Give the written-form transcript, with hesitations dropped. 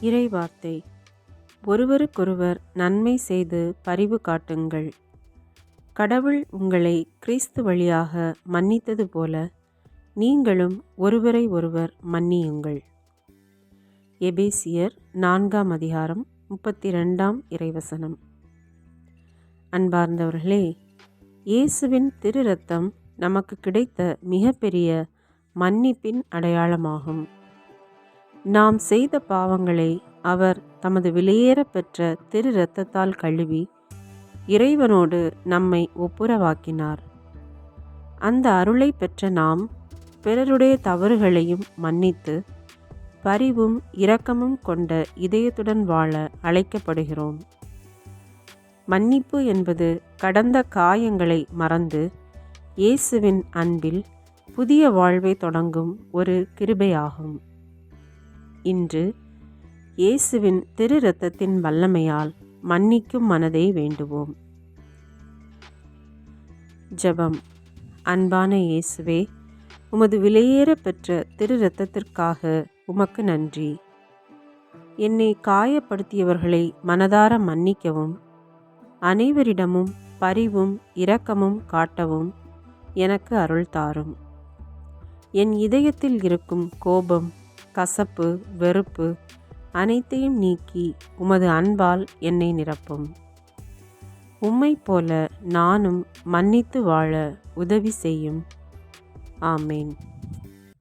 இறைவார்த்தை. ஒருவருக்கொருவர் நன்மை செய்து பரிவு காட்டுங்கள். கடவுள் உங்களை கிறிஸ்து வழியாக மன்னித்தது போல நீங்களும் ஒருவரை ஒருவர் மன்னியுங்கள். எபேசியர் 4ஆம் அதிகாரம் 32ஆம் இறைவசனம். அன்பார்ந்தவர்களே, இயேசுவின் திரு இரத்தம் நமக்கு கிடைத்த மிகப்பெரிய மன்னிப்பின் அடையாளமாகும். நாம் செய்த பாவங்களை அவர் தமது விலையேற பெற்ற திரு இரத்தத்தால் கழுவி இறைவனோடு நம்மை ஒப்புரவாக்கினார். அந்த அருளை பெற்ற நாம் பிறருடைய தவறுகளையும் மன்னித்து பரிவும் இரக்கமும் கொண்ட இதயத்துடன் வாழ அழைக்கப்படுகிறோம். மன்னிப்பு என்பது கடந்த காயங்களை மறந்து இயேசுவின் அன்பில் புதிய வாழ்வை தொடங்கும் ஒரு கிருபையாகும். இன்று இயேசுவின் திரு இரத்தத்தின் வல்லமையால் மன்னிக்கும் மனதை வேண்டுவோம். ஜெபம். அன்பான இயேசுவே, உமது விலையேற பெற்ற திரு இரத்தத்திற்காக உமக்கு நன்றி. என்னை காயப்படுத்தியவர்களை மனதார மன்னிக்கவும் அனைவரிடமும் பரிவும் இரக்கமும் காட்டவும் எனக்கு அருள் தாரும். என் இதயத்தில் இருக்கும் கோபம், கசப்பு, வெறுப்பு அனைத்தையும் நீக்கி உமது அன்பால் என்னை நிரப்பும். உம்மைப் போல நானும் மன்னித்து வாழ உதவி செய்யும். ஆமேன்.